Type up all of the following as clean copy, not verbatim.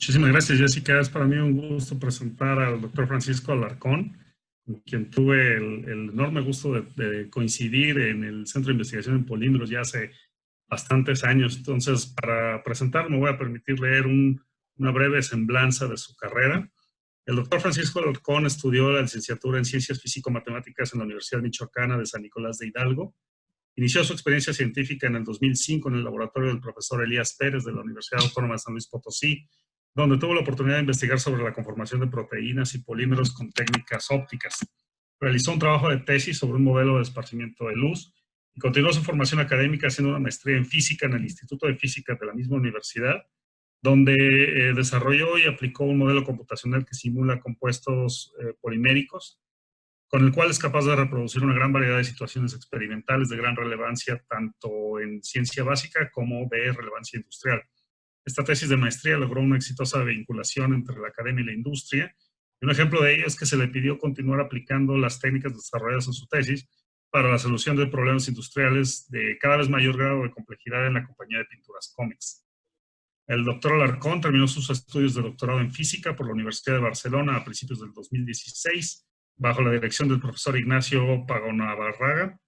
Muchísimas gracias, Jessica. Es para mí un gusto presentar al doctor Francisco Alarcón, con quien tuve el enorme gusto de coincidir en el Centro de Investigación en Polímeros ya hace bastantes años. Entonces, para presentarme voy a permitir leer una breve semblanza de su carrera. El doctor Francisco Alarcón estudió la licenciatura en Ciencias Físico-Matemáticas en la Universidad Michoacana de San Nicolás de Hidalgo. Inició su experiencia científica en el 2005 en el laboratorio del profesor Elías Pérez de la Universidad Autónoma de San Luis Potosí, donde tuvo la oportunidad de investigar sobre la conformación de proteínas y polímeros con técnicas ópticas. Realizó un trabajo de tesis sobre un modelo de esparcimiento de luz y continuó su formación académica haciendo una maestría en física en el Instituto de Física de la misma universidad, donde desarrolló y aplicó un modelo computacional que simula compuestos poliméricos, con el cual es capaz de reproducir una gran variedad de situaciones experimentales de gran relevancia, tanto en ciencia básica como de relevancia industrial. Esta tesis de maestría logró una exitosa vinculación entre la academia y la industria, y un ejemplo de ello es que se le pidió continuar aplicando las técnicas desarrolladas en su tesis para la solución de problemas industriales de cada vez mayor grado de complejidad en la compañía de pinturas Cómics. El doctor Alarcón terminó sus estudios de doctorado en física por la Universidad de Barcelona a principios del 2016, bajo la dirección del profesor Ignacio Pagonabarraga,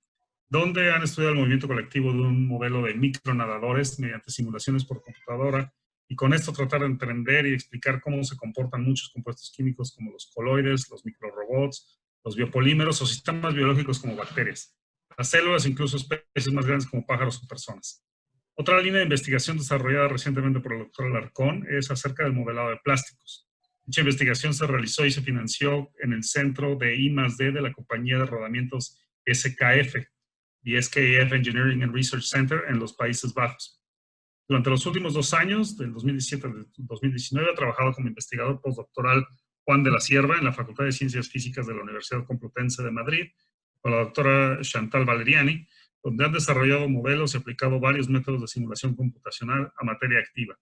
donde han estudiado el movimiento colectivo de un modelo de micronadadores mediante simulaciones por computadora, y con esto tratar de entender y explicar cómo se comportan muchos compuestos químicos como los coloides, los microrobots, los biopolímeros o sistemas biológicos como bacterias, las células, incluso especies más grandes como pájaros o personas. Otra línea de investigación desarrollada recientemente por el doctor Alarcón es acerca del modelado de plásticos. Dicha investigación se realizó y se financió en el centro de I+D de la compañía de rodamientos SKF y SKF Engineering and Research Center en los Países Bajos. Durante los últimos 2 años, del 2017 al 2019, ha trabajado como investigador postdoctoral Juan de la Sierva en la Facultad de Ciencias Físicas de la Universidad Complutense de Madrid, con la doctora Chantal Valeriani, donde han desarrollado modelos y aplicado varios métodos de simulación computacional a materia activa,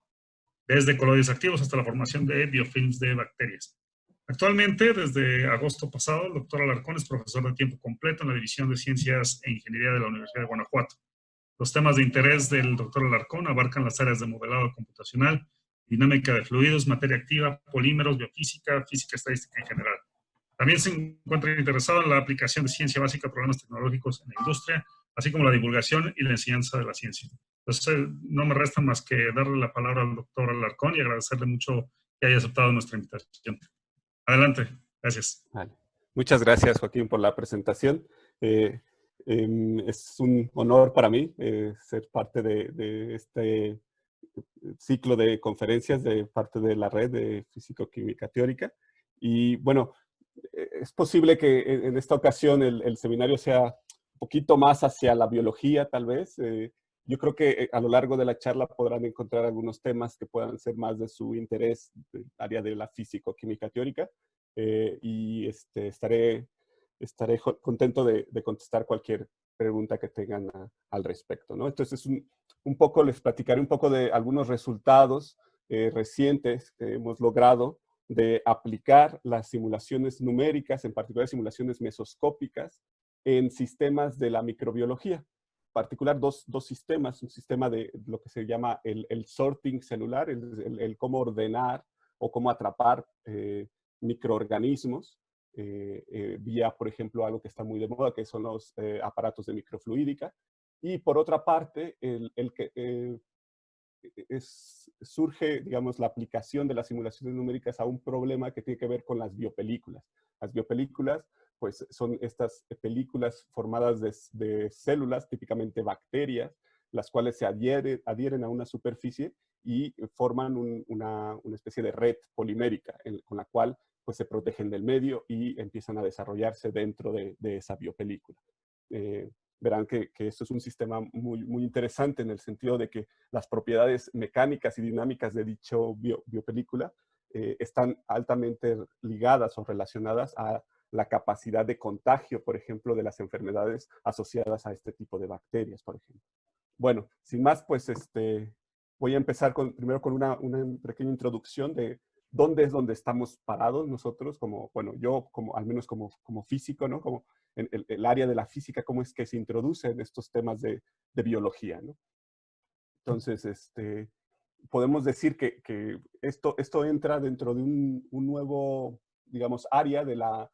desde coloides activos hasta la formación de biofilms de bacterias. Actualmente, desde agosto pasado, el doctor Alarcón es profesor de tiempo completo en la División de Ciencias e Ingeniería de la Universidad de Guanajuato. Los temas de interés del doctor Alarcón abarcan las áreas de modelado computacional, dinámica de fluidos, materia activa, polímeros, biofísica, física estadística en general. También se encuentra interesado en la aplicación de ciencia básica a problemas tecnológicos en la industria, así como la divulgación y la enseñanza de la ciencia. Entonces, no me resta más que darle la palabra al doctor Alarcón y agradecerle mucho que haya aceptado nuestra invitación. Adelante, gracias. Vale. Muchas gracias, Joaquín, por la presentación. Es un honor para mí ser parte de este ciclo de conferencias de parte de la red de Físico-Química Teórica. Y bueno, es posible que en esta ocasión el seminario sea un poquito más hacia la biología, tal vez. Yo creo que a lo largo de la charla podrán encontrar algunos temas que puedan ser más de su interés, del área de la físico-química teórica. Y estaré contento de contestar cualquier pregunta que tengan al respecto, ¿no? Entonces, un poco les platicaré un poco de algunos resultados recientes que hemos logrado de aplicar las simulaciones numéricas, en particular simulaciones mesoscópicas, en sistemas de la microbiología. En particular, dos sistemas, un sistema de lo que se llama el sorting celular, el cómo ordenar o cómo atrapar microorganismos, vía, por ejemplo, algo que está muy de moda, que son los aparatos de microfluídica. Y por otra parte, surge, digamos, la aplicación de las simulaciones numéricas a un problema que tiene que ver con las biopelículas. Las biopelículas, pues, son estas películas formadas de células, típicamente bacterias, las cuales se adhieren a una superficie y forman una especie de red polimérica con la cual pues, se protegen del medio y empiezan a desarrollarse dentro de esa biopelícula. Verán que esto es un sistema muy interesante en el sentido de que las propiedades mecánicas y dinámicas de dicho biopelícula están altamente ligadas o relacionadas a la capacidad de contagio, por ejemplo, de las enfermedades asociadas a este tipo de bacterias, por ejemplo. Bueno, sin más, pues voy a empezar primero con una pequeña introducción de dónde es donde estamos parados nosotros, bueno, yo al menos como físico, ¿no? Como en el área de la física, cómo es que se introducen estos temas de biología, ¿no? Entonces, podemos decir que esto entra dentro de un nuevo, digamos, área de la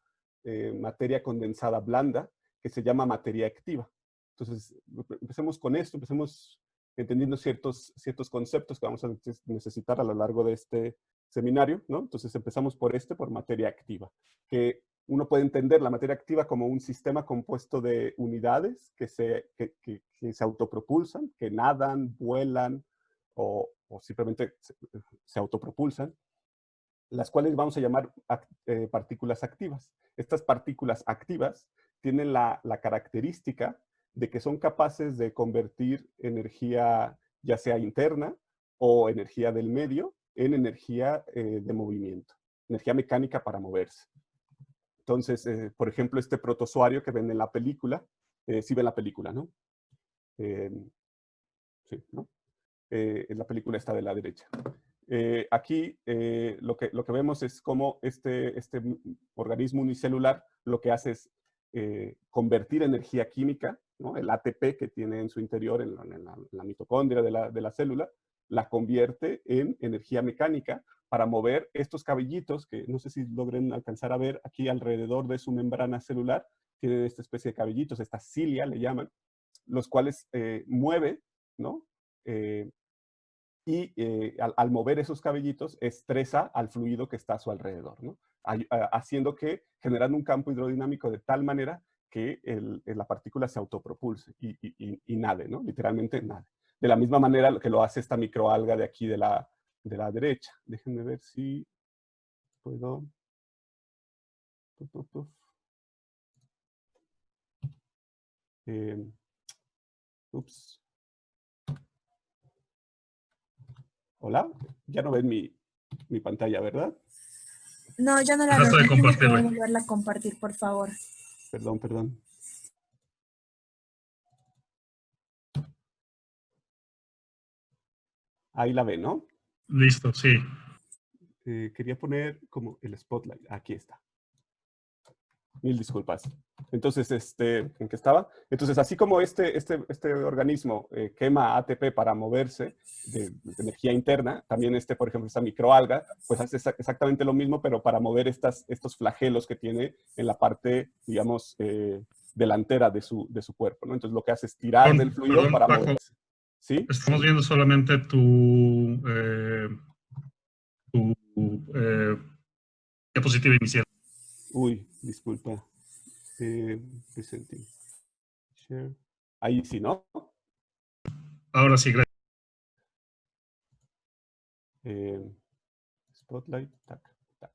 materia condensada blanda, que se llama materia activa. Entonces, empecemos con esto, empecemos entendiendo ciertos conceptos que vamos a necesitar a lo largo de este seminario, ¿no? Entonces, empezamos por materia activa, que uno puede entender la materia activa como un sistema compuesto de unidades que se autopropulsan, que nadan, vuelan o simplemente se autopropulsan, las cuales vamos a llamar partículas activas. Estas partículas activas tienen la característica de que son capaces de convertir energía ya sea interna o energía del medio en energía de movimiento, energía mecánica para moverse. Entonces, por ejemplo, este protozoario que ven en la película, sí ven la película, ¿no? Sí, ¿no? En la película está de la derecha. Aquí lo que vemos es cómo este organismo unicelular lo que hace es convertir energía química, ¿no? El ATP que tiene en su interior, en la mitocondria de la célula, la convierte en energía mecánica para mover estos cabellitos, que no sé si logren alcanzar a ver aquí alrededor de su membrana celular, tienen esta especie de cabellitos, esta cilia le llaman, los cuales mueve, ¿no? Y al mover esos cabellitos estresa al fluido que está a su alrededor, ¿no? Haciendo que, generando un campo hidrodinámico de tal manera que la partícula se autopropulse y nade, ¿no? Literalmente nade. De la misma manera que lo hace esta microalga de aquí de la derecha. Déjenme ver si puedo. Ups. Hola, ya no ven mi pantalla, ¿verdad? No, ya no la Trata veo. de compartirla. ¿Puedo volverla a compartir, por favor? Perdón. Ahí la ven, ¿no? Listo, sí. Quería poner como el spotlight. Aquí está. Mil disculpas. Entonces, ¿en qué estaba? Entonces, así como este organismo quema ATP para moverse de energía interna, también por ejemplo, esta microalga, pues hace exactamente lo mismo, pero para mover estos flagelos que tiene en la parte, digamos, delantera de su cuerpo, ¿no? Entonces, lo que hace es tirar del fluido para Paco, moverse. ¿Sí? estamos viendo solamente tu diapositiva inicial. Uy, disculpa. Presenting. Share. Ahí sí, ¿no? Ahora sí, gracias. Spotlight, tac, tac.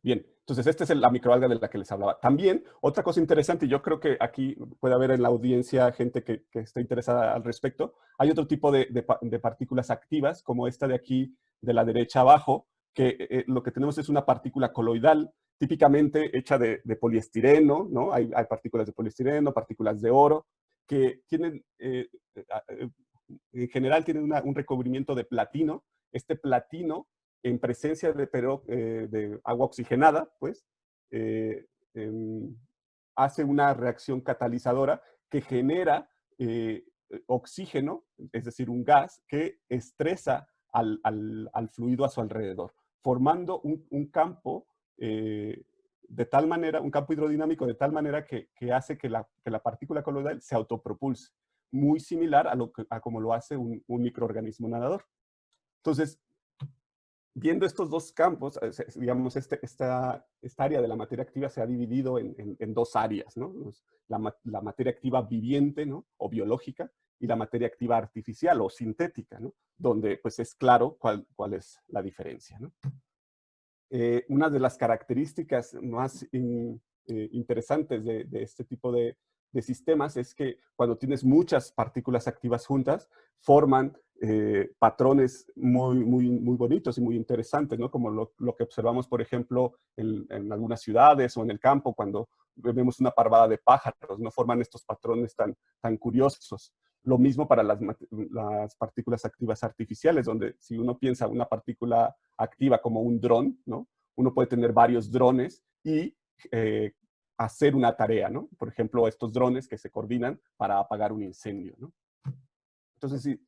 Bien, entonces esta es la microalga de la que les hablaba. También, otra cosa interesante, y yo creo que aquí puede haber en la audiencia gente que esté interesada al respecto, hay otro tipo de partículas activas, como esta de aquí, de la derecha abajo, que lo que tenemos es una partícula coloidal, típicamente hecha de poliestireno, ¿no? Hay partículas de poliestireno, partículas de oro, que tienen, en general tienen un recubrimiento de platino. Este platino, en presencia de agua oxigenada, pues, hace una reacción catalizadora que genera oxígeno, es decir, un gas que estresa al fluido a su alrededor, formando un campo de tal manera, un campo hidrodinámico de tal manera que hace que la partícula coloidal se autopropulse, muy similar a como lo hace un microorganismo nadador. Entonces, viendo estos dos campos, digamos, esta área de la materia activa se ha dividido en dos áreas, ¿no? La materia activa viviente, ¿no? O biológica, y la materia activa artificial o sintética, ¿no? Donde pues es claro cuál es la diferencia, ¿no? Una de las características más interesantes de este tipo de sistemas es que cuando tienes muchas partículas activas juntas, forman patrones muy bonitos y muy interesantes, ¿no? Como lo que observamos, por ejemplo, en algunas ciudades o en el campo, cuando vemos una parvada de pájaros, ¿no? Forman estos patrones tan curiosos. Lo mismo para las partículas activas artificiales, donde si uno piensa una partícula activa como un dron, ¿no? Uno puede tener varios drones y hacer una tarea, ¿no? Por ejemplo, estos drones que se coordinan para apagar un incendio, ¿no? Entonces, sí,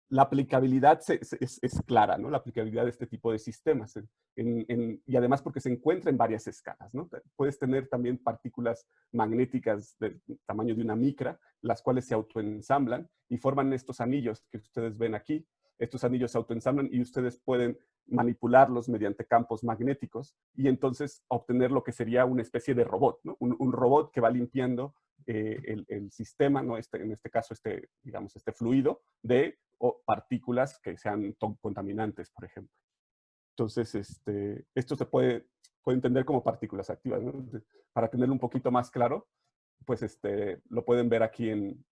la aplicabilidad es clara, ¿no? La aplicabilidad de este tipo de sistemas. Y además porque se encuentra en varias escalas, ¿no? Puedes tener también partículas magnéticas del tamaño de una micra, las cuales se autoensamblan y forman estos anillos que ustedes ven aquí. Estos anillos se autoensamblan y ustedes pueden manipularlos mediante campos magnéticos y entonces obtener lo que sería una especie de robot, ¿no? Un robot que va limpiando el sistema, ¿no? En este caso, digamos, este fluido de partículas que sean contaminantes, por ejemplo. Entonces, esto se puede entender como partículas activas, ¿no? Para tenerlo un poquito más claro, pues lo pueden ver aquí en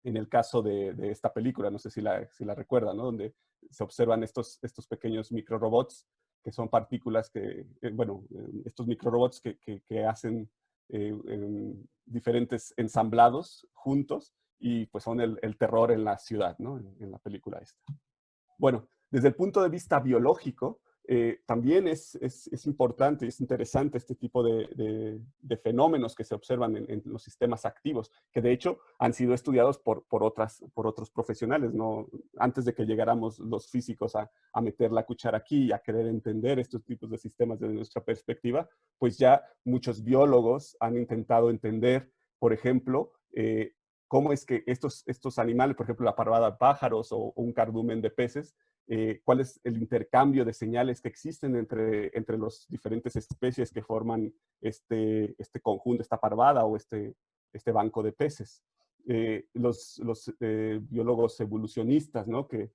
el caso de esta película, no sé si la recuerdan, ¿no? Donde se observan estos pequeños microrobots que son partículas estos microrobots que hacen diferentes ensamblados juntos y pues son el terror en la ciudad, ¿no? En la película esta. Bueno, desde el punto de vista biológico, también es importante, es interesante este tipo de fenómenos que se observan en los sistemas activos, que de hecho han sido estudiados por otros profesionales, ¿no? Antes de que llegáramos los físicos a meter la cuchara aquí y a querer entender estos tipos de sistemas desde nuestra perspectiva, pues ya muchos biólogos han intentado entender, por ejemplo, cómo es que estos animales, por ejemplo, la parvada de pájaros o un cardumen de peces, cuál es el intercambio de señales que existen entre las diferentes especies que forman este conjunto, esta parvada o este banco de peces. Los biólogos evolucionistas, ¿no? Que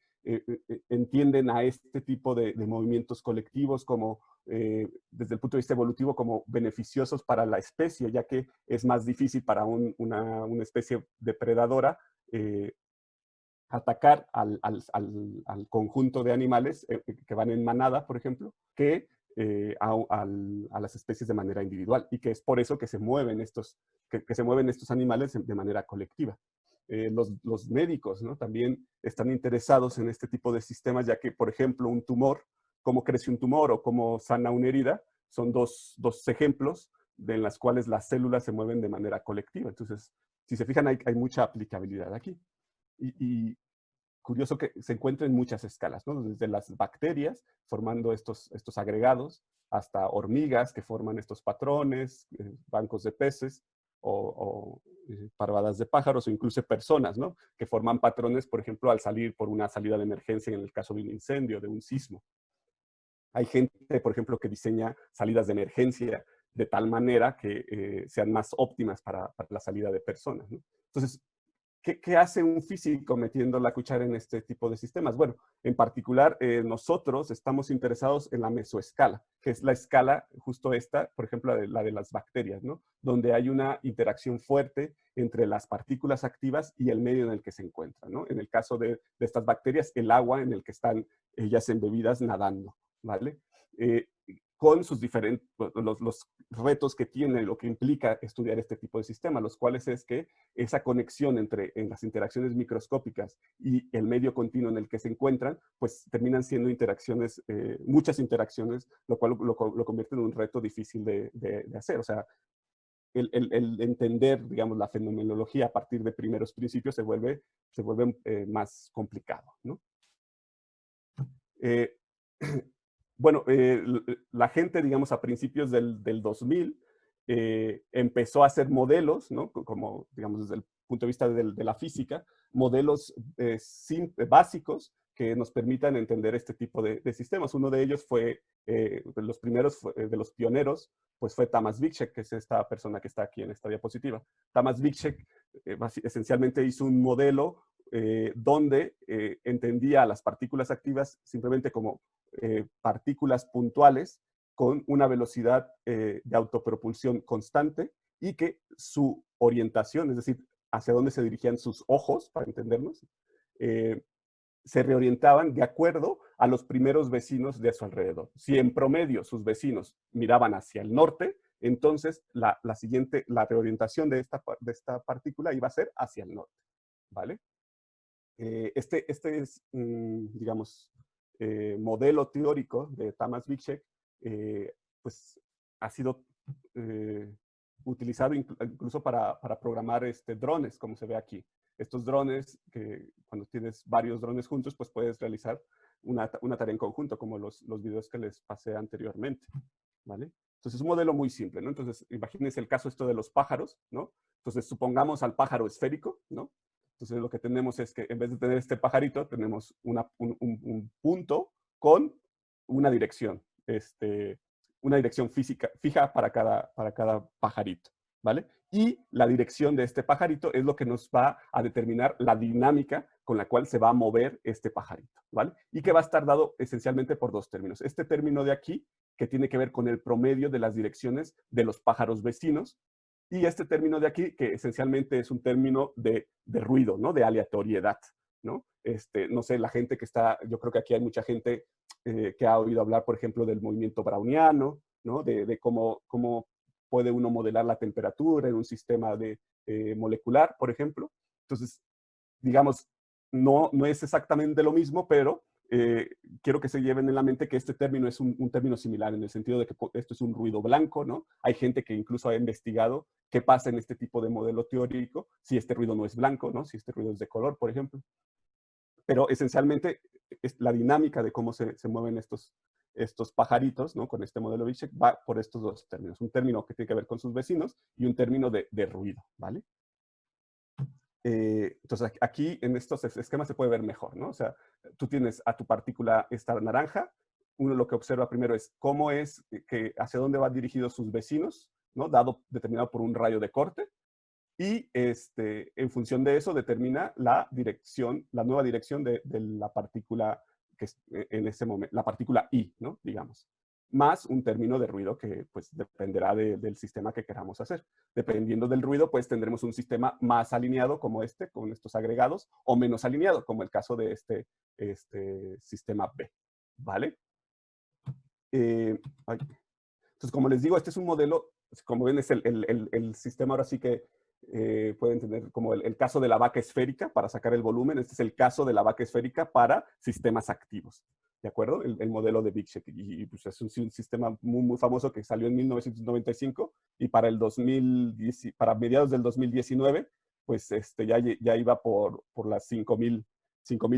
entienden a este tipo de movimientos colectivos como, desde el punto de vista evolutivo, como beneficiosos para la especie, ya que es más difícil para una especie depredadora atacar al conjunto de animales que van en manada, por ejemplo, que a las especies de manera individual. Y que es por eso que se mueven estos animales de manera colectiva. Los médicos, ¿no? También están interesados en este tipo de sistemas, ya que, por ejemplo, un tumor, cómo crece un tumor o cómo sana una herida, son dos ejemplos de las cuales las células se mueven de manera colectiva. Entonces, si se fijan, hay mucha aplicabilidad aquí. Y curioso que se encuentra en muchas escalas, ¿no? Desde las bacterias formando estos agregados, hasta hormigas que forman estos patrones, bancos de peces, o parvadas de pájaros, o incluso personas, ¿no? Que forman patrones, por ejemplo, al salir por una salida de emergencia en el caso de un incendio, de un sismo. Hay gente, por ejemplo, que diseña salidas de emergencia de tal manera que sean más óptimas para la salida de personas, ¿no? Entonces, ¿qué hace un físico metiendo la cuchara en este tipo de sistemas? Bueno, en particular, nosotros estamos interesados en la mesoescala, que es la escala justo esta, por ejemplo, la de las bacterias, ¿no? Donde hay una interacción fuerte entre las partículas activas y el medio en el que se encuentran, ¿no? En el caso de estas bacterias, el agua en el que están ellas embebidas nadando, ¿vale? Con sus diferentes, los retos que tiene, lo que implica estudiar este tipo de sistemas, los cuales es que esa conexión en las interacciones microscópicas y el medio continuo en el que se encuentran, pues terminan siendo interacciones, muchas interacciones, lo cual lo convierte en un reto difícil de hacer. O sea, el entender, digamos, la fenomenología a partir de primeros principios se vuelve más complicado, ¿no? Bueno, la gente, digamos, a principios del 2000, empezó a hacer modelos, ¿no? Como, digamos, desde el punto de vista de la física, modelos básicos que nos permitan entender este tipo de sistemas. Uno de ellos fue, de los primeros, de los pioneros, pues fue Tamas Vicek, que es esta persona que está aquí en esta diapositiva. Tamas Vicek esencialmente hizo un modelo donde entendía a las partículas activas simplemente como partículas puntuales con una velocidad de autopropulsión constante y que su orientación, es decir, hacia dónde se dirigían sus ojos, para entendernos, se reorientaban de acuerdo a los primeros vecinos de su alrededor. Si en promedio sus vecinos miraban hacia el norte, entonces la reorientación de esta partícula iba a ser hacia el norte, ¿vale? Este es, digamos, modelo teórico de Tamas Vicek, pues ha sido utilizado incluso para programar drones, como se ve aquí. estos drones, que cuando tienes varios drones juntos, pues puedes realizar una tarea en conjunto, como los videos que les pasé anteriormente, ¿vale? Entonces, es un modelo muy simple, ¿no? Entonces, imagínense el caso esto de los pájaros, ¿no? Entonces, supongamos al pájaro esférico, ¿no? Entonces, lo que tenemos es que en vez de tener este pajarito, tenemos un punto con una dirección, fija para cada pajarito, ¿vale? Y la dirección de este pajarito es lo que nos va a determinar la dinámica con la cual se va a mover este pajarito, ¿vale? Y que va a estar dado esencialmente por dos términos. Este término de aquí, que tiene que ver con el promedio de las direcciones de los pájaros vecinos, y este término de aquí, que esencialmente es un término de ruido, ¿no? De aleatoriedad, ¿no? No sé, la gente que está, yo creo que aquí hay mucha gente que ha oído hablar, por ejemplo, del movimiento browniano, ¿no? De cómo puede uno modelar la temperatura en un sistema molecular, por ejemplo. Entonces, digamos, no es exactamente lo mismo, pero quiero que se lleven en la mente que este término es un término similar, en el sentido de que esto es un ruido blanco, ¿no? Hay gente que incluso ha investigado qué pasa en este tipo de modelo teórico si este ruido no es blanco, ¿no? Si este ruido es de color, por ejemplo. Pero esencialmente es la dinámica de cómo se mueven estos pajaritos, ¿no? Con este modelo Bischek va por estos dos términos. Un término que tiene que ver con sus vecinos y un término de ruido, ¿vale? Entonces, aquí en estos esquemas se puede ver mejor, ¿no? O sea, tú tienes a tu partícula esta naranja, uno lo que observa primero es cómo es, hacia dónde van dirigidos sus vecinos, ¿no? Determinado por un rayo de corte, y en función de eso determina la nueva dirección de la partícula que es en ese momento, la partícula I, ¿no? Digamos. Más un término de ruido que pues dependerá del sistema que queramos hacer. Dependiendo del ruido, pues tendremos un sistema más alineado como con estos agregados, o menos alineado, como el caso de este sistema B, ¿vale? Entonces, como les digo, este es un modelo, como ven, es el sistema ahora sí que pueden tener como el caso de la vaca esférica para sacar el volumen. Este es el caso de la vaca esférica para sistemas activos, ¿de acuerdo? El modelo de Bischek. Y pues es un sistema muy, muy famoso que salió en 1995 y para para mediados del 2019, pues ya iba por las 5,000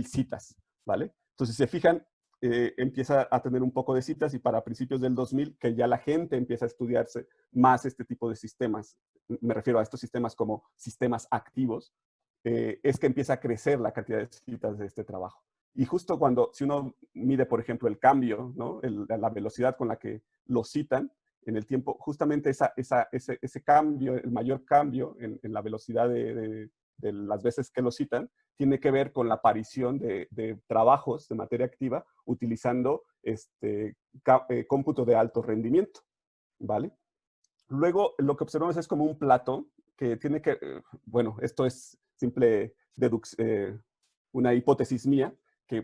citas, ¿vale? Entonces, si se fijan, empieza a tener un poco de citas y para principios del 2000 que ya la gente empieza a estudiarse más este tipo de sistemas, me refiero a estos sistemas como sistemas activos, es que empieza a crecer la cantidad de citas de este trabajo. Y justo si uno mide, por ejemplo, el cambio, ¿no? La velocidad con la que lo citan en el tiempo, justamente ese cambio, el mayor cambio en la velocidad de las veces que lo citan, tiene que ver con la aparición de trabajos de materia activa utilizando cómputo de alto rendimiento, ¿vale? Luego, lo que observamos es como un plato que tiene que, bueno, esto es simple una hipótesis mía,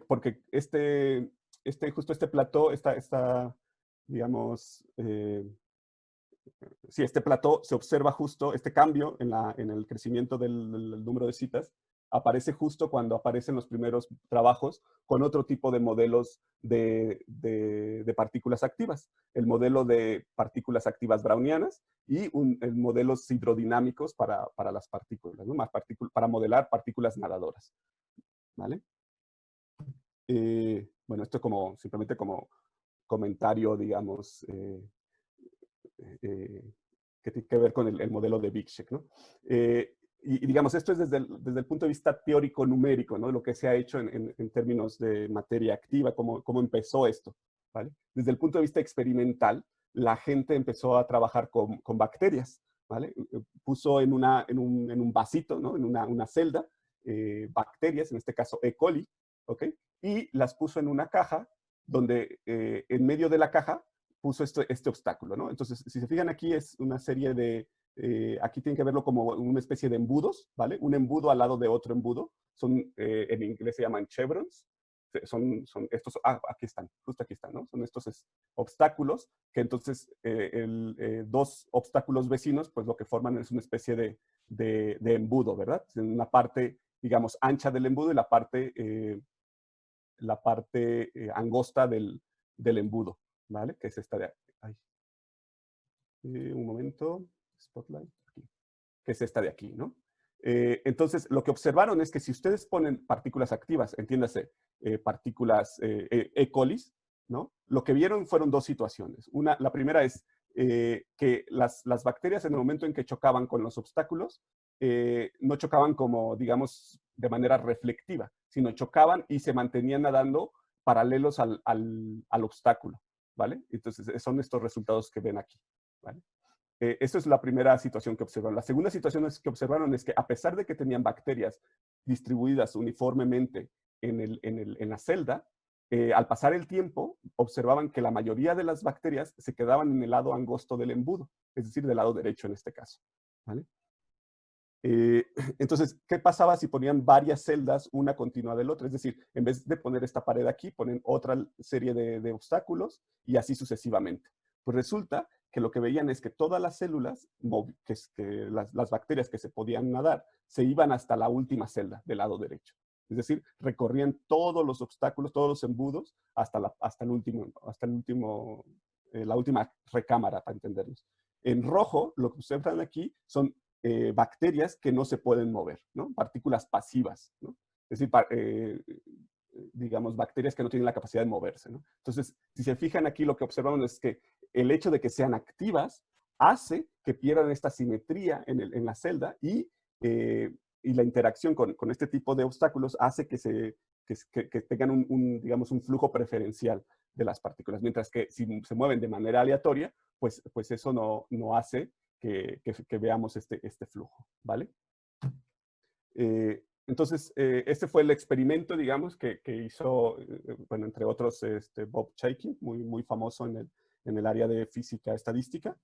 porque justo este plató, digamos, sí, este plató se observa justo, este cambio en el crecimiento del número de citas, aparece justo cuando aparecen los primeros trabajos con otro tipo de modelos de partículas activas. El modelo de partículas activas brownianas y modelos hidrodinámicos para las partículas, ¿no? Para modelar partículas nadadoras, ¿vale? Bueno, esto simplemente como comentario, digamos, que tiene que ver con el modelo de Bischek, ¿no? Y digamos, esto es desde el punto de vista teórico numérico, ¿no? Lo que se ha hecho en términos de materia activa, cómo empezó esto, ¿vale? Desde el punto de vista experimental, la gente empezó a trabajar con bacterias, ¿vale? Puso en un vasito, ¿no? En una celda, bacterias, en este caso E. coli, ¿ok? Y las puso en una caja donde en medio de la caja puso este obstáculo, ¿no? Entonces, si se fijan aquí, es una serie aquí tienen que verlo como una especie de embudos, ¿vale? Un embudo al lado de otro embudo. En inglés se llaman chevrons. Son estos, aquí están, justo aquí están, ¿no? Son estos obstáculos que entonces dos obstáculos vecinos, pues lo que forman es una especie de embudo, ¿verdad? Una parte, digamos, ancha del embudo y la parte angosta del embudo, ¿vale? Que es esta de aquí. Un momento, spotlight, aquí. Que es esta de aquí, ¿no? Entonces, lo que observaron es que si ustedes ponen partículas activas, entiéndase, partículas E. coli, ¿no? Lo que vieron fueron dos situaciones. La primera es que las bacterias en el momento en que chocaban con los obstáculos, no chocaban como, digamos, de manera reflectiva, sino chocaban y se mantenían nadando paralelos al obstáculo, ¿vale? Entonces, son estos resultados que ven aquí, ¿vale? Esa es la primera situación que observaron. La segunda situación que observaron es que a pesar de que tenían bacterias distribuidas uniformemente en la celda, al pasar el tiempo, observaban que la mayoría de las bacterias se quedaban en el lado angosto del embudo, es decir, del lado derecho en este caso, ¿vale? Entonces, ¿qué pasaba si ponían varias celdas, una continua del otro? Es decir, en vez de poner esta pared aquí, ponen otra serie de obstáculos y así sucesivamente. Pues resulta que lo que veían es que todas las células, las bacterias que se podían nadar, se iban hasta la última celda del lado derecho. Es decir, recorrían todos los obstáculos, todos los embudos, hasta la última recámara, para entendernos. En rojo, lo que ustedes ven aquí son bacterias que no se pueden mover, ¿no? Partículas pasivas, ¿no? Es decir, digamos, bacterias que no tienen la capacidad de moverse, ¿no? Entonces, si se fijan aquí, lo que observamos es que el hecho de que sean activas hace que pierdan esta simetría en la celda y la interacción con este tipo de obstáculos hace que tengan digamos, un flujo preferencial de las partículas, mientras que si se mueven de manera aleatoria, pues eso no hace que veamos este flujo, ¿vale? Entonces, este fue el experimento, digamos, que hizo, bueno, entre otros, Bob Chaikin, muy famoso en el área de física estadística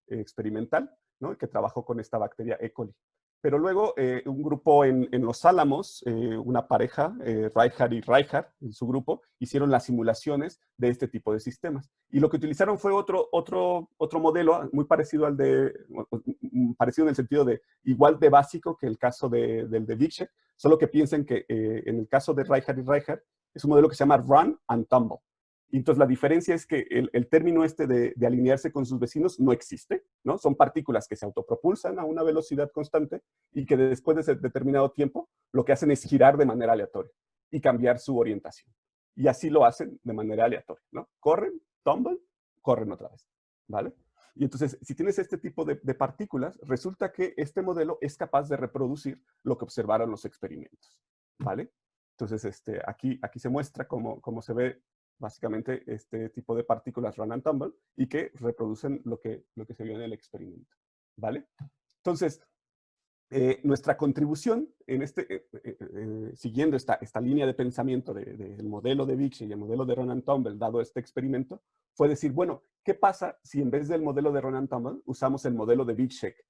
experimental, ¿no? Que trabajó con esta bacteria E. coli. Pero luego un grupo en Los Álamos, una pareja, Reichardt y Reichardt, en su grupo, hicieron las simulaciones de este tipo de sistemas. Y lo que utilizaron fue otro modelo muy parecido parecido en el sentido de igual de básico que el caso del de Vicek, solo que piensen que en el caso de Reichardt y Reichardt es un modelo que se llama Run and Tumble. Y entonces la diferencia es que el término de alinearse con sus vecinos no existe, ¿no? Son partículas que se autopropulsan a una velocidad constante y que después de determinado tiempo lo que hacen es girar de manera aleatoria y cambiar su orientación. Y así lo hacen de manera aleatoria, ¿no? Corren, tumble, corren otra vez, ¿vale? Y entonces, si tienes este tipo de partículas, resulta que este modelo es capaz de reproducir lo que observaron los experimentos, ¿vale? Entonces, aquí se muestra cómo se ve básicamente este tipo de partículas run and tumble y que reproducen lo que se vio en el experimento, ¿vale? Entonces, nuestra contribución en siguiendo esta línea de pensamiento del modelo de Vicek y el modelo de Run and Tumble, dado este experimento, fue decir, bueno, ¿qué pasa si en vez del modelo de Run and Tumble usamos el modelo de Vicek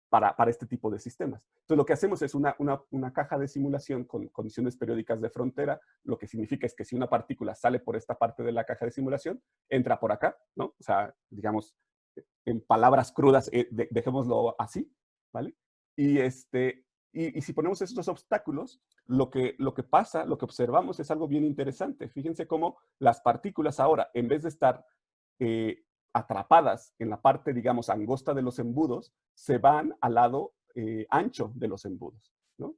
para este tipo de sistemas? Entonces, lo que hacemos es una caja de simulación con condiciones periódicas de frontera. Lo que significa es que si una partícula sale por esta parte de la caja de simulación, entra por acá, ¿no? O sea, digamos, en palabras crudas, dejémoslo así, ¿vale? Y si ponemos estos obstáculos, lo que pasa, lo que observamos es algo bien interesante. Fíjense cómo las partículas ahora, en vez de estar atrapadas en la parte, digamos, angosta de los embudos, se van al lado ancho de los embudos, ¿no?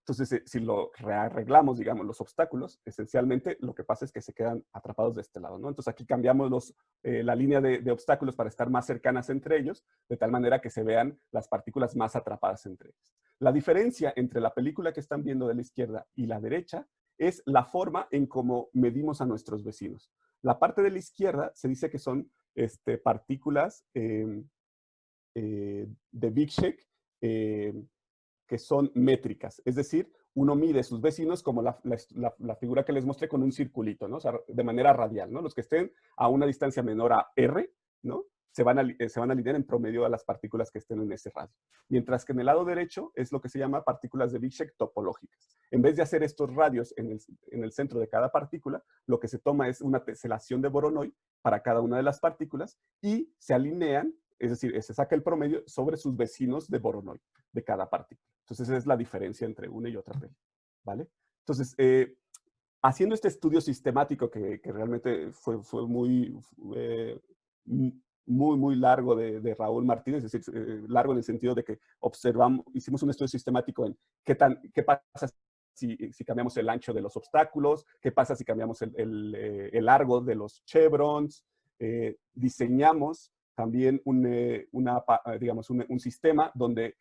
Entonces, si lo rearreglamos, digamos, los obstáculos, esencialmente lo que pasa es que se quedan atrapados de este lado, ¿no? Entonces, aquí cambiamos la línea de obstáculos para estar más cercanas entre ellos, de tal manera que se vean las partículas más atrapadas entre ellas. La diferencia entre la película que están viendo de la izquierda y la derecha es la forma en cómo medimos a nuestros vecinos. La parte de la izquierda se dice que son partículas de Vicek, que son métricas, es decir, uno mide sus vecinos como la figura que les mostré con un circulito, ¿no? O sea, de manera radial, ¿no? Los que estén a una distancia menor a R, ¿no? Se van a alinear en promedio a las partículas que estén en ese radio. Mientras que en el lado derecho es lo que se llama partículas de Vicek topológicas. En vez de hacer estos radios en el centro de cada partícula, lo que se toma es una teselación de Voronoi para cada una de las partículas y se alinean, es decir, se saca el promedio sobre sus vecinos de Voronoi de cada partícula. Entonces, esa es la diferencia entre una y otra peli, ¿vale? Entonces, haciendo este estudio sistemático que realmente fue muy muy, muy largo de Raúl Martínez, es decir, largo en el sentido de que hicimos un estudio sistemático en qué pasa si cambiamos el ancho de los obstáculos, qué pasa si cambiamos el largo de los chevrons. Diseñamos también un sistema donde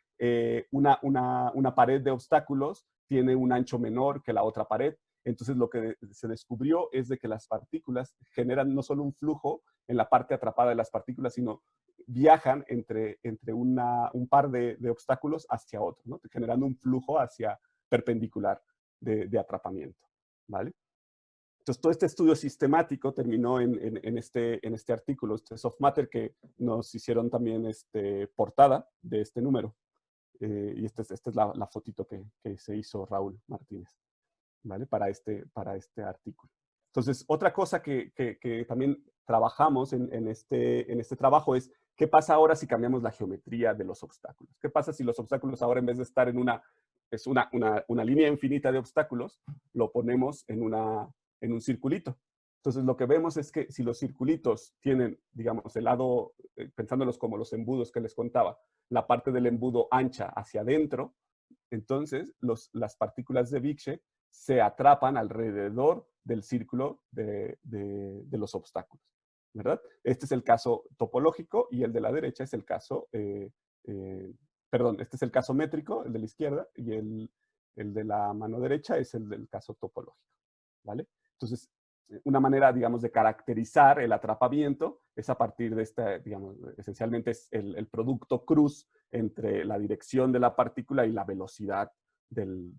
una pared de obstáculos tiene un ancho menor que la otra pared. Entonces, lo que se descubrió es de que las partículas generan no solo un flujo en la parte atrapada de las partículas, sino viajan entre un par de obstáculos hacia otro, ¿no? Generando un flujo perpendicular de atrapamiento, ¿vale? Entonces, todo este estudio sistemático terminó en este artículo, este Soft Matter, que nos hicieron también portada de este número. Y esta es la fotito que se hizo Raúl Martínez, ¿vale? Para este artículo. Entonces, otra cosa que también trabajamos en este trabajo es qué pasa ahora si cambiamos la geometría de los obstáculos. ¿Qué pasa si los obstáculos ahora, en vez de estar en una línea infinita de obstáculos, lo ponemos en un circulito? Entonces, lo que vemos es que si los circulitos tienen, digamos, el lado, pensándolos como los embudos que les contaba, la parte del embudo ancha hacia adentro, entonces las partículas de Bickshe se atrapan alrededor del círculo de los obstáculos, ¿verdad? Este es el caso topológico y el de la derecha es el caso, este es el caso métrico, el de la izquierda, y el de la mano derecha es el del caso topológico, ¿vale? Entonces, una manera, digamos, de caracterizar el atrapamiento es a partir de digamos, esencialmente es el producto cruz entre la dirección de la partícula y la velocidad en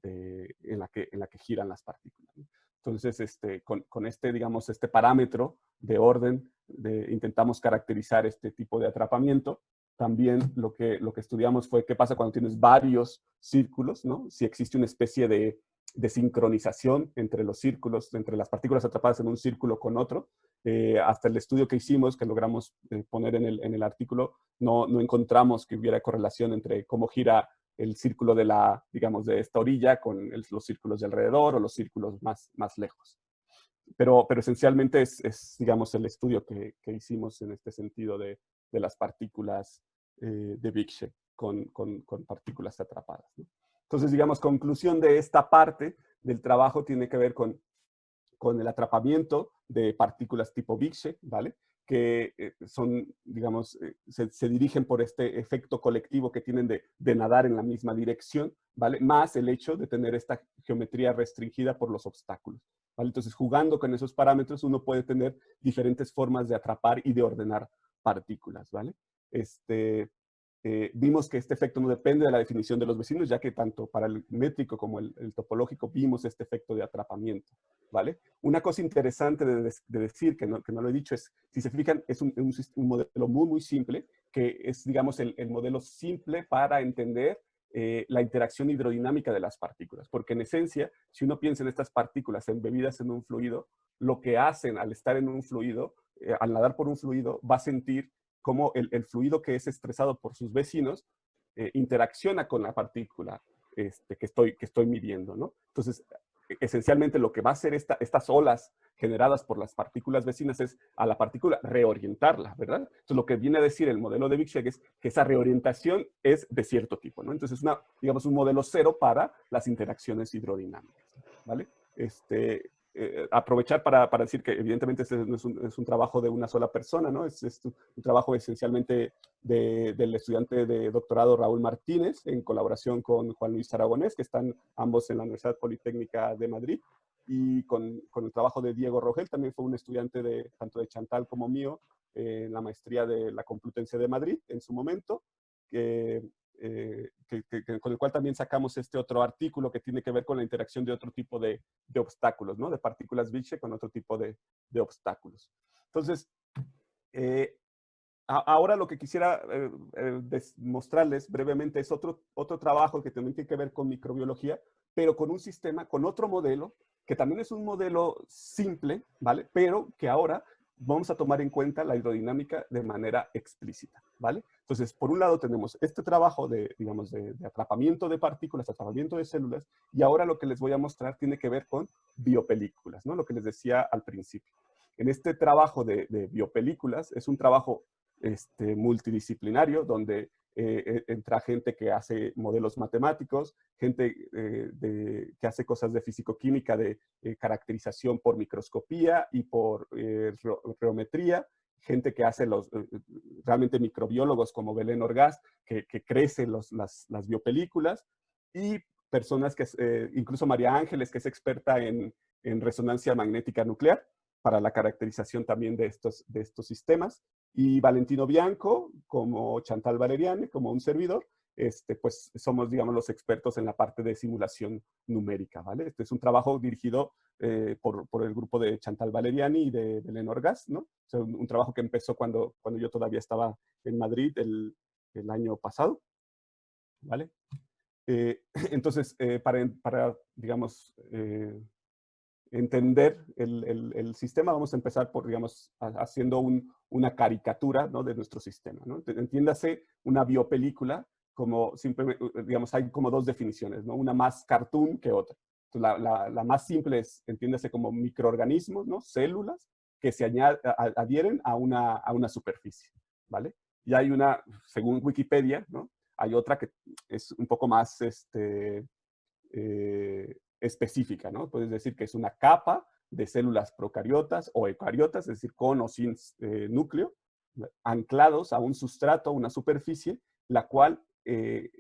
la que giran las partículas. Entonces, con digamos, este parámetro de orden, intentamos caracterizar este tipo de atrapamiento. También lo que estudiamos fue qué pasa cuando tienes varios círculos, ¿no? Si existe una especie de sincronización entre los círculos, entre las partículas atrapadas en un círculo con otro. Hasta el estudio que hicimos, que logramos poner en el artículo, no encontramos que hubiera correlación entre cómo gira el círculo digamos, de esta orilla con los círculos de alrededor o los círculos más lejos. Pero esencialmente es, digamos, el estudio que hicimos en este sentido de las partículas de Bickshe con partículas atrapadas, ¿no? Entonces, digamos, conclusión de esta parte del trabajo tiene que ver con el atrapamiento de partículas tipo Bickshe, ¿vale? Que son, digamos, se dirigen por este efecto colectivo que tienen de nadar en la misma dirección, ¿vale? Más el hecho de tener esta geometría restringida por los obstáculos, ¿vale? Entonces, jugando con esos parámetros, uno puede tener diferentes formas de atrapar y de ordenar partículas, ¿vale? Vimos que este efecto no depende de la definición de los vecinos, ya que tanto para el métrico como el topológico vimos este efecto de atrapamiento, ¿vale? Una cosa interesante de decir, que no lo he dicho, es, si se fijan, es un modelo muy, muy simple, que es, digamos, el modelo simple para entender la interacción hidrodinámica de las partículas. Porque en esencia, si uno piensa en estas partículas embebidas en un fluido, lo que hacen al estar en un fluido, al nadar por un fluido, va a sentir cómo el fluido que es estresado por sus vecinos interacciona con la partícula que estoy midiendo, ¿no? Entonces, esencialmente lo que va a hacer estas olas generadas por las partículas vecinas es a la partícula reorientarla, ¿verdad? Entonces, lo que viene a decir el modelo de Bickshe es que esa reorientación es de cierto tipo, ¿no? Entonces, es digamos, un modelo cero para las interacciones hidrodinámicas, ¿vale? Aprovechar para decir que evidentemente este no es un trabajo de una sola persona, ¿no? Es un trabajo esencialmente del estudiante de doctorado Raúl Martínez, en colaboración con Juan Luis Aragonés, que están ambos en la Universidad Politécnica de Madrid, y con el trabajo de Diego Rogel, también fue un estudiante tanto de Chantal como mío, en la maestría de la Complutense de Madrid en su momento, con el cual también sacamos este otro artículo que tiene que ver con la interacción de otro tipo de obstáculos, ¿no? De partículas Bickshe con otro tipo de obstáculos. Entonces, ahora lo que quisiera mostrarles brevemente es otro trabajo que también tiene que ver con microbiología, pero con un sistema, con otro modelo, que también es un modelo simple, ¿vale? Pero que ahora vamos a tomar en cuenta la hidrodinámica de manera explícita, ¿vale? Entonces, por un lado tenemos este trabajo digamos, de atrapamiento de partículas, atrapamiento de células, y ahora lo que les voy a mostrar tiene que ver con biopelículas, ¿no? Lo que les decía al principio. En este trabajo de biopelículas es un trabajo multidisciplinario, donde entra gente que hace modelos matemáticos, gente que hace cosas de fisicoquímica, de caracterización por microscopía y por geometría, gente que hace realmente microbiólogos como Belén Orgaz, que crecen las biopelículas, y personas que, incluso María Ángeles, que es experta en resonancia magnética nuclear, para la caracterización también de estos sistemas, y Valentino Bianco, como Chantal Valeriani, como un servidor, pues somos, digamos, los expertos en la parte de simulación numérica, ¿vale? Este es un trabajo dirigido por el grupo de Chantal Valeriani y de Belén Orgaz, ¿no? O sea, un trabajo que empezó cuando yo todavía estaba en Madrid el año pasado, ¿vale? Entonces, para digamos, entender el sistema, vamos a empezar por, digamos, haciendo una caricatura, ¿no?, de nuestro sistema, ¿no? Entiéndase una biopelícula como simplemente, digamos, hay como dos definiciones, ¿no? Una más cartoon que otra. Entonces, la más simple es, entiéndase como microorganismos, ¿no? Células que se adhieren a una superficie, ¿vale? Y hay una, según Wikipedia, ¿no?, hay otra que es un poco más específica, ¿no? Puedes decir que es una capa de células procariotas o eucariotas, es decir, con o sin núcleo, anclados a un sustrato, a una superficie, la cual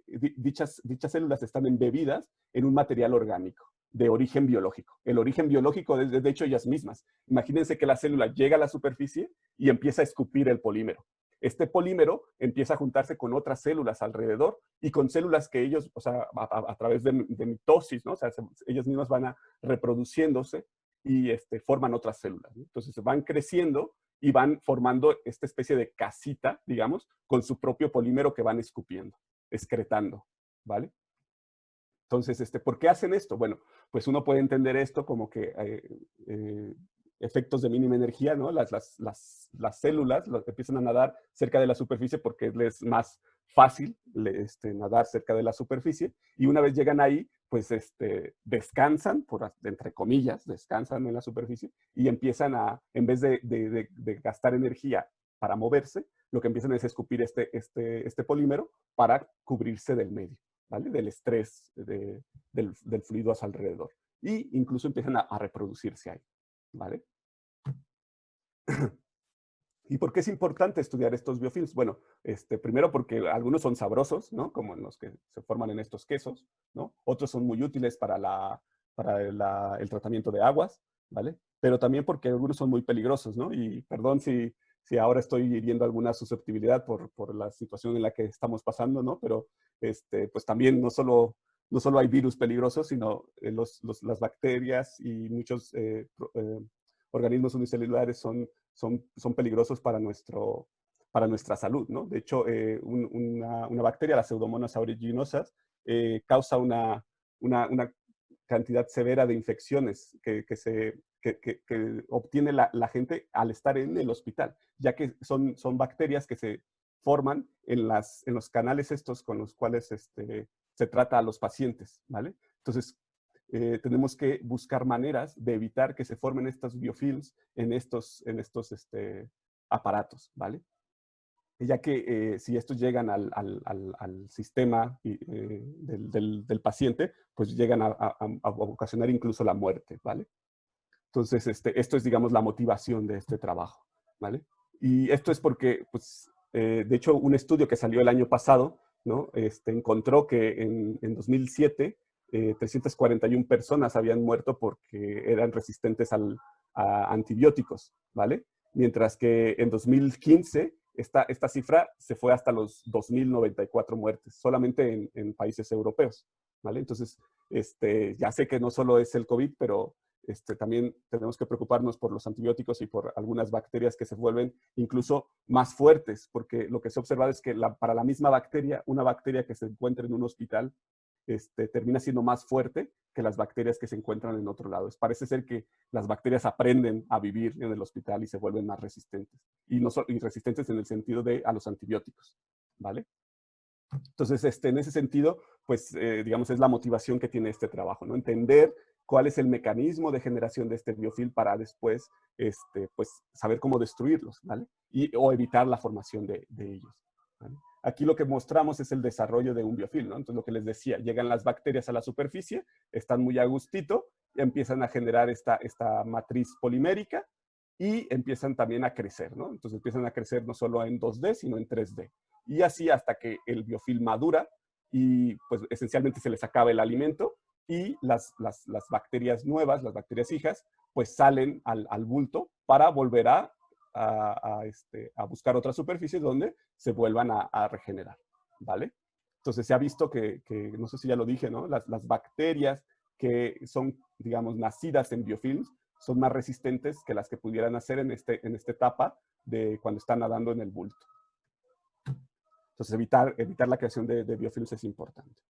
dichas células están embebidas en un material orgánico de origen biológico. El origen biológico, de hecho, ellas mismas. Imagínense que la célula llega a la superficie y empieza a escupir el polímero. Este polímero empieza a juntarse con otras células alrededor y con células que ellos, o sea, a través de mitosis, ¿no? O sea, ellas mismas van reproduciéndose y forman otras células, ¿no? Entonces van creciendo y van formando esta especie de casita, digamos, con su propio polímero que van escupiendo, excretando, ¿vale? Entonces, ¿por qué hacen esto? Bueno, pues uno puede entender esto como que efectos de mínima energía, ¿no? Las células empiezan a nadar cerca de la superficie porque es más fácil nadar cerca de la superficie, y una vez llegan ahí, pues descansan, entre comillas, descansan en la superficie y empiezan en vez de gastar energía para moverse, lo que empiezan es escupir este polímero para cubrirse del medio, ¿vale? Del estrés del fluido a su alrededor. Y incluso empiezan a reproducirse ahí, ¿vale? ¿Y por qué es importante estudiar estos biofilms? Bueno, primero porque algunos son sabrosos, ¿no? Como los que se forman en estos quesos, ¿no? Otros son muy útiles para el tratamiento de aguas, ¿vale? Pero también porque algunos son muy peligrosos, ¿no? Y perdón si ahora estoy hiriendo alguna susceptibilidad por la situación en la que estamos pasando, ¿no? Pero, pues también no solo hay virus peligrosos, sino las bacterias y muchos organismos unicelulares son peligrosos para nuestra salud, ¿no? De hecho, una bacteria, la Pseudomonas aeruginosa, causa una cantidad severa de infecciones que obtiene la gente al estar en el hospital, ya que son bacterias que se forman en los canales estos con los cuales se trata a los pacientes, ¿vale? Entonces, tenemos que buscar maneras de evitar que se formen estos biofilms en estos aparatos, ¿vale? Ya que si estos llegan al sistema del paciente, pues llegan a ocasionar incluso la muerte, ¿vale? Entonces, esto es, digamos, la motivación de este trabajo, ¿vale? Y esto es porque, pues, de hecho, un estudio que salió el año pasado, ¿no? Encontró que en 2007 341 personas habían muerto porque eran resistentes a antibióticos, ¿vale? Mientras que en 2015 esta cifra se fue hasta los 2.094 muertes, solamente en países europeos, ¿vale? Entonces, ya sé que no solo es el COVID, pero también tenemos que preocuparnos por los antibióticos y por algunas bacterias que se vuelven incluso más fuertes, porque lo que se ha observado es que para la misma bacteria, una bacteria que se encuentra en un hospital, termina siendo más fuerte que las bacterias que se encuentran en otro lado. Parece ser que las bacterias aprenden a vivir en el hospital y se vuelven más resistentes. Y resistentes en el sentido a los antibióticos, ¿vale? Entonces, en ese sentido, pues, digamos, es la motivación que tiene este trabajo, ¿no? Entender cuál es el mecanismo de generación de este biofilm para después pues, saber cómo destruirlos, ¿vale? O evitar la formación de ellos, ¿vale? Aquí lo que mostramos es el desarrollo de un biofilm, ¿no? Entonces, lo que les decía, llegan las bacterias a la superficie, están muy a gustito, y empiezan a generar esta matriz polimérica y empiezan también a crecer, ¿no? Entonces, empiezan a crecer no solo en 2D, sino en 3D. Y así hasta que el biofilm madura y, pues, esencialmente se les acaba el alimento y las bacterias nuevas, las bacterias hijas, pues salen al bulto para volver a buscar otras superficies donde se vuelvan a regenerar, ¿vale? Entonces se ha visto que, no sé si ya lo dije, ¿no? Las bacterias que son, digamos, nacidas en biofilms son más resistentes que las que pudieran nacer en esta etapa de cuando están nadando en el bulto. Entonces evitar la creación de biofilms es importante,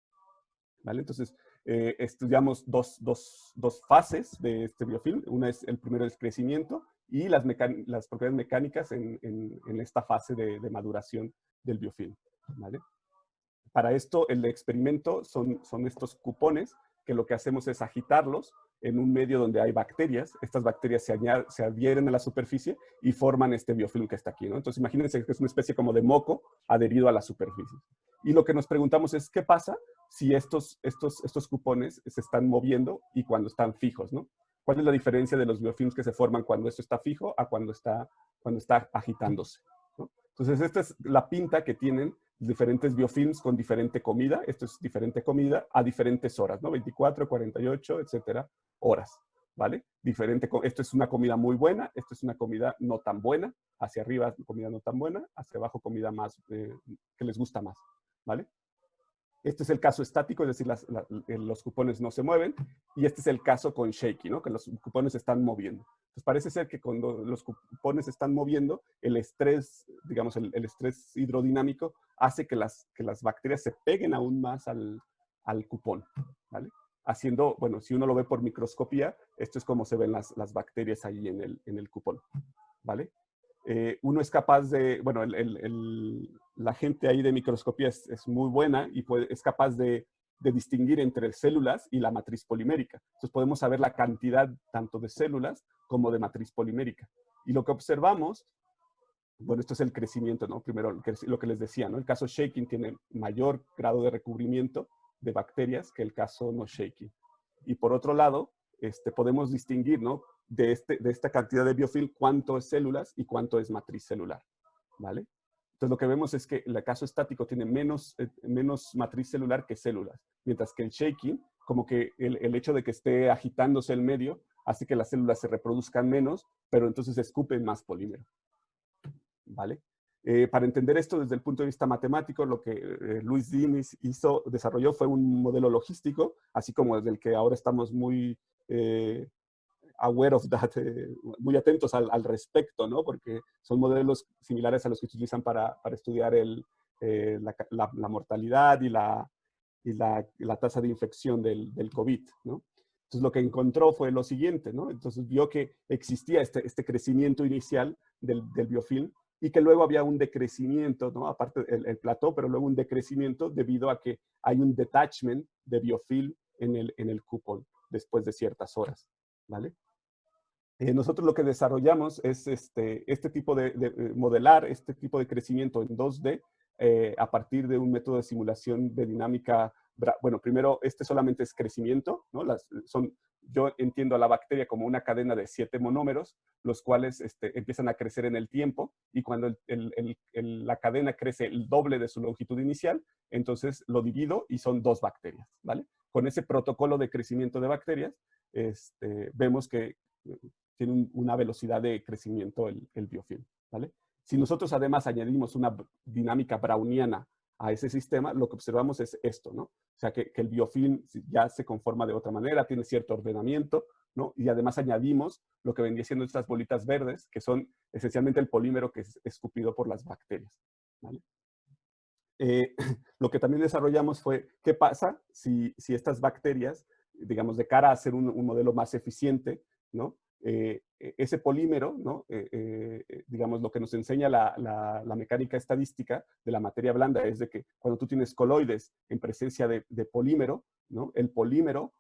¿vale? Entonces estudiamos dos fases de este biofilm. El primero es crecimiento y las propiedades mecánicas en esta fase de maduración del biofilm, ¿vale? Para esto, el experimento son estos cupones que lo que hacemos es agitarlos en un medio donde hay bacterias. Estas bacterias se adhieren a la superficie y forman este biofilm que está aquí, ¿no? Entonces, imagínense que es una especie como de moco adherido a la superficie. Y lo que nos preguntamos es, ¿qué pasa si estos cupones se están moviendo y cuando están fijos, ¿no? ¿Cuál es la diferencia de los biofilms que se forman cuando esto está fijo a cuando está agitándose, ¿no? Entonces, esta es la pinta que tienen diferentes biofilms con diferente comida. Esto es diferente comida a diferentes horas, ¿no? 24, 48, etcétera, horas, ¿vale? Esto es una comida muy buena, esto es una comida no tan buena. Hacia arriba, comida no tan buena, hacia abajo, comida más, que les gusta más, ¿vale? Este es el caso estático, es decir, los cupones no se mueven. Y este es el caso con shaky, ¿no? Que los cupones se están moviendo. Entonces parece ser que cuando los cupones se están moviendo, el estrés, digamos, el estrés hidrodinámico hace que las bacterias se peguen aún más al cupón, ¿vale? Haciendo, bueno, si uno lo ve por microscopía, esto es como se ven las bacterias ahí en el cupón, ¿vale? Uno es capaz de, bueno, la gente ahí de microscopía es muy buena y es capaz de distinguir entre células y la matriz polimérica. Entonces podemos saber la cantidad tanto de células como de matriz polimérica. Y lo que observamos, bueno, esto es el crecimiento, ¿no? Primero, lo que les decía, ¿no? El caso shaking tiene mayor grado de recubrimiento de bacterias que el caso no shaking. Y por otro lado, podemos distinguir, ¿no? De esta cantidad de biofilm, cuánto es células y cuánto es matriz celular, ¿vale? Entonces lo que vemos es que el caso estático tiene menos matriz celular que células, mientras que el shaking, como que el hecho de que esté agitándose el medio, hace que las células se reproduzcan menos, pero entonces escupen más polímero, ¿vale? Para entender esto desde el punto de vista matemático, lo que Luis Diniz desarrolló fue un modelo logístico, así como del que ahora estamos muy aware of that, muy atentos al respecto, ¿no? Porque son modelos similares a los que se utilizan para estudiar la mortalidad y la tasa de infección del COVID, ¿no? Entonces, lo que encontró fue lo siguiente, ¿no? Entonces, vio que existía este crecimiento inicial del biofilm y que luego había un decrecimiento, ¿no? Aparte el plató, pero luego un decrecimiento debido a que hay un detachment de biofilm en el cupón después de ciertas horas, ¿vale? Nosotros lo que desarrollamos es este tipo de modelar, este tipo de crecimiento en 2D a partir de un método de simulación de dinámica. Bueno, primero, solamente es crecimiento, ¿no? Yo entiendo a la bacteria como una cadena de 7 monómeros, los cuales empiezan a crecer en el tiempo, y cuando la cadena crece el doble de su longitud inicial, entonces lo divido y son 2 bacterias, ¿vale? Con ese protocolo de crecimiento de bacterias, vemos que tiene una velocidad de crecimiento el biofilm, ¿vale? Si nosotros además añadimos una dinámica browniana a ese sistema, lo que observamos es esto, ¿no? O sea, que el biofilm ya se conforma de otra manera, tiene cierto ordenamiento, ¿no? Y además añadimos lo que vendría siendo estas bolitas verdes, que son esencialmente el polímero que es escupido por las bacterias, ¿vale? Lo que también desarrollamos fue, ¿qué pasa si estas bacterias, digamos, de cara a hacer un modelo más eficiente, ¿no? Ese polímero, ¿no? Digamos, lo que nos enseña la mecánica estadística de la materia blanda es de que cuando tú tienes coloides en presencia de polímero, ¿no? El polímero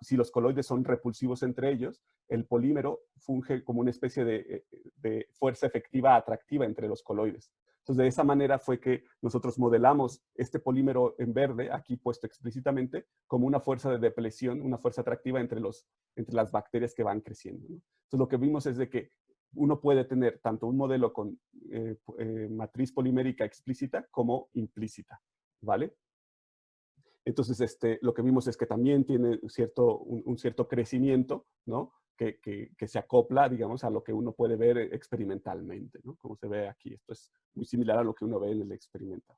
si los coloides son repulsivos entre ellos, el polímero funge como una especie de fuerza efectiva atractiva entre los coloides. Entonces, de esa manera fue que nosotros modelamos este polímero en verde, aquí puesto explícitamente, como una fuerza de depresión, una fuerza atractiva entre las bacterias que van creciendo, ¿no? Entonces, lo que vimos es de que uno puede tener tanto un modelo con matriz polimérica explícita como implícita, ¿vale? Entonces, lo que vimos es que también tiene un cierto crecimiento, ¿no? Que se acopla, digamos, a lo que uno puede ver experimentalmente, ¿no? Como se ve aquí. Esto es muy similar a lo que uno ve en el experimental,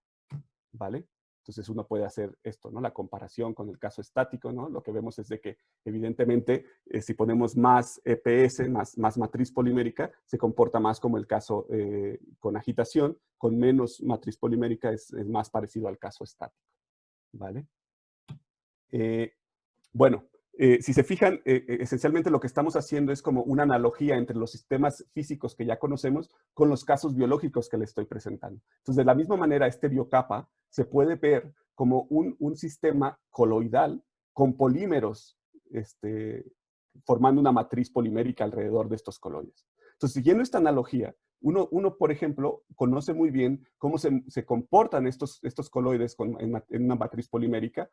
¿vale? Entonces, uno puede hacer esto, ¿no? La comparación con el caso estático, ¿no? Lo que vemos es de que, evidentemente, si ponemos más EPS, más matriz polimérica, se comporta más como el caso con agitación. Con menos matriz polimérica es más parecido al caso estático, ¿vale? Bueno, si se fijan, esencialmente lo que estamos haciendo es como una analogía entre los sistemas físicos que ya conocemos con los casos biológicos que les estoy presentando. Entonces, de la misma manera, este biocapa se puede ver como un sistema coloidal con polímeros formando una matriz polimérica alrededor de estos coloides. Entonces, siguiendo esta analogía, uno, por ejemplo, conoce muy bien cómo se comportan estos coloides en una matriz polimérica,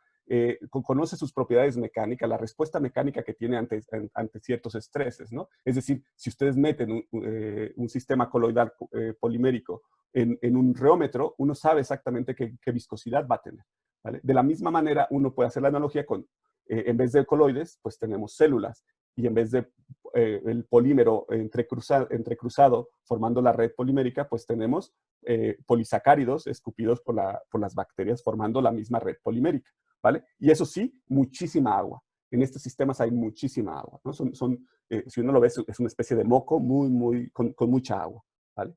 conoce sus propiedades mecánicas, la respuesta mecánica que tiene ante ciertos estreses, ¿no? Es decir, si ustedes meten un sistema coloidal polimérico en un reómetro, uno sabe exactamente qué viscosidad va a tener, ¿vale? De la misma manera, uno puede hacer la analogía con, en vez de coloides, pues tenemos células, y en vez de el polímero entrecruzado formando la red polimérica, pues tenemos polisacáridos escupidos por las bacterias formando la misma red polimérica, ¿vale? Y eso sí, muchísima agua. En estos sistemas hay muchísima agua, ¿no? Si uno lo ve, es una especie de moco con mucha agua, ¿vale?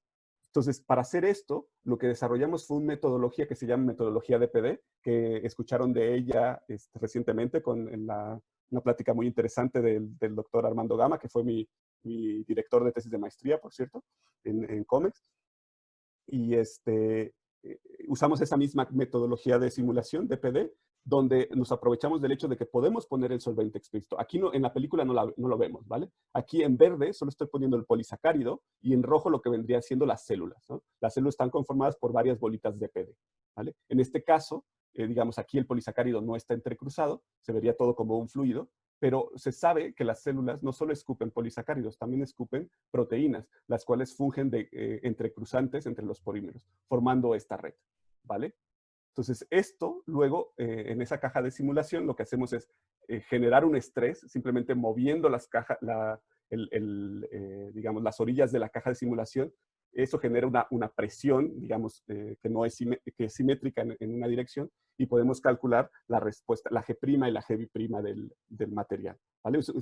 Entonces, para hacer esto, lo que desarrollamos fue una metodología que se llama metodología DPD, que escucharon de ella recientemente una plática muy interesante del doctor Armando Gama, que fue mi director de tesis de maestría, por cierto, en COMEX. Y usamos esa misma metodología de simulación, DPD, donde nos aprovechamos del hecho de que podemos poner el solvente explícito. Aquí en la película no lo vemos, ¿vale? Aquí en verde solo estoy poniendo el polisacárido y en rojo lo que vendría siendo las células, ¿no? Las células están conformadas por varias bolitas DPD, ¿vale? En este caso, digamos, aquí el polisacárido no está entrecruzado, se vería todo como un fluido, pero se sabe que las células no solo escupen polisacáridos, también escupen proteínas, las cuales fungen de entrecruzantes entre los polímeros, formando esta red, ¿vale? Entonces, esto luego, en esa caja de simulación, lo que hacemos es generar un estrés, simplemente moviendo digamos, las orillas de la caja de simulación. Eso genera una presión, digamos, que es simétrica en una dirección, y podemos calcular la respuesta, la G' y la G' del material, ¿vale? Es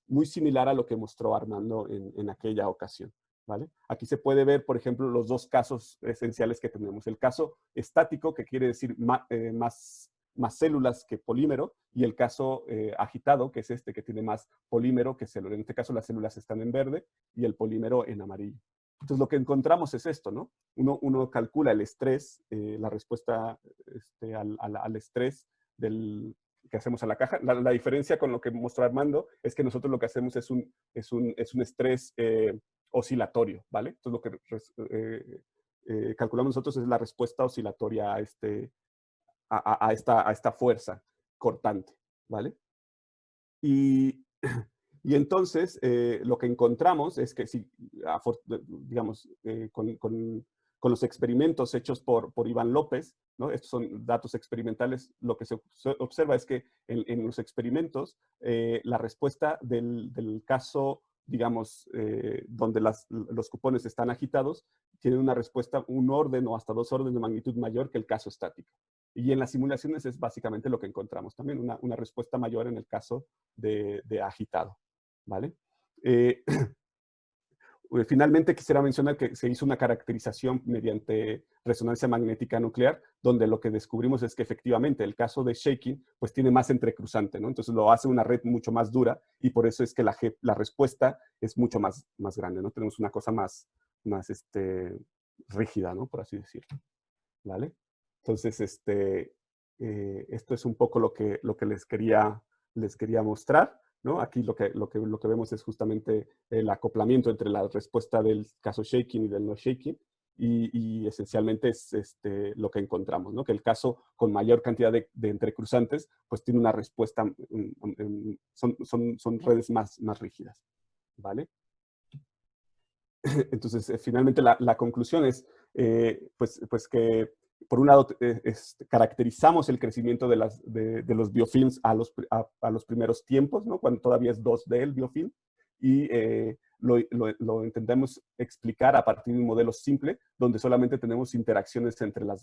muy similar a lo que mostró Armando en aquella ocasión, ¿vale? Aquí se puede ver, por ejemplo, los dos casos esenciales que tenemos. El caso estático, que quiere decir más células que polímero, y el caso agitado, que es este que tiene más polímero que célula. En este caso las células están en verde y el polímero en amarillo. Entonces lo que encontramos es esto, ¿no? Uno calcula el estrés, la respuesta al estrés que hacemos a la caja. La diferencia con lo que mostró Armando es que nosotros lo que hacemos es un estrés oscilatorio, ¿vale? Entonces lo que calculamos nosotros es la respuesta oscilatoria a esta fuerza cortante, ¿vale? Y entonces lo que encontramos es que, digamos, con los experimentos hechos por Iván López, ¿no? Estos son datos experimentales, lo que se observa es que en los experimentos la respuesta del caso, digamos, donde los cupones están agitados, tiene una respuesta, un orden o hasta 2 órdenes de magnitud mayor que el caso estático. Y en las simulaciones es básicamente lo que encontramos también, una respuesta mayor en el caso de agitado, ¿vale? Finalmente quisiera mencionar que se hizo una caracterización mediante resonancia magnética nuclear, donde lo que descubrimos es que efectivamente el caso de shaking pues tiene más entrecruzante, ¿no? Entonces lo hace una red mucho más dura, y por eso es que la respuesta es mucho más grande, ¿no? Tenemos una cosa más rígida, ¿no? Por así decirlo, ¿vale? Entonces, esto es un poco lo que les quería les quería mostrar, ¿no? Aquí lo que vemos es justamente el acoplamiento entre la respuesta del caso shaking y del no shaking, y esencialmente es lo que encontramos, ¿no? Que el caso con mayor cantidad de entrecruzantes, pues tiene una respuesta, son redes más rígidas, ¿vale? Entonces, finalmente la conclusión es, pues que por un lado caracterizamos el crecimiento de los biofilms a los primeros tiempos, ¿no? Cuando todavía es 2D el biofilm, y lo intentamos explicar a partir de un modelo simple, donde solamente tenemos interacciones entre las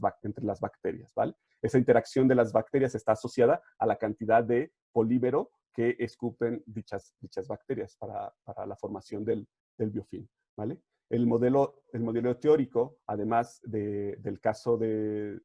bacterias, ¿vale? Esa interacción de las bacterias está asociada a la cantidad de polímero que escupen dichas bacterias para la formación del biofilm, ¿vale? El modelo teórico, además del caso del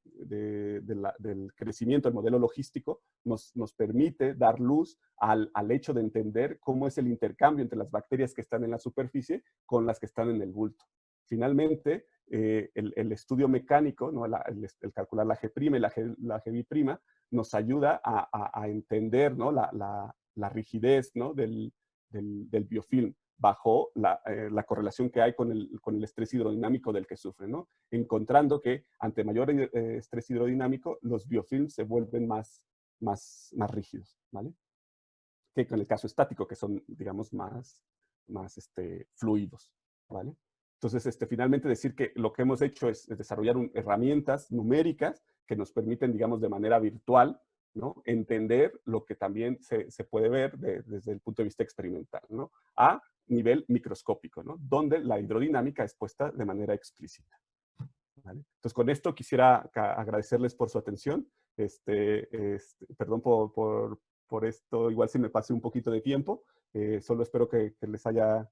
crecimiento, el modelo logístico, nos permite dar luz al hecho de entender cómo es el intercambio entre las bacterias que están en la superficie con las que están en el bulto. Finalmente, el estudio mecánico, ¿no? el calcular la G' y la G'B', nos ayuda a entender, ¿no? la rigidez, ¿no? del biofilm bajo la correlación que hay con el estrés hidrodinámico del que sufre, ¿no? Encontrando que ante mayor estrés hidrodinámico, los biofilms se vuelven más rígidos, ¿vale? Que con el caso estático, que son, digamos, más fluidos, ¿vale? Entonces, finalmente decir que lo que hemos hecho es desarrollar herramientas numéricas que nos permiten, digamos, de manera virtual, ¿no? Entender lo que también se puede ver desde el punto de vista experimental, ¿no? A nivel microscópico, ¿no? Donde la hidrodinámica es puesta de manera explícita, ¿vale? Entonces, con esto quisiera agradecerles por su atención. Perdón por esto, igual si me pasé un poquito de tiempo. Solo espero que les hayan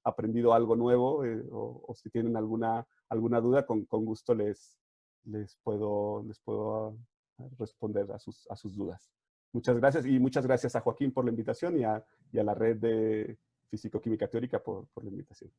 aprendido algo nuevo, o si tienen alguna duda, con gusto les puedo responder a sus dudas. Muchas gracias, y muchas gracias a Joaquín por la invitación y a la red de Físico-Química Teórica por la invitación.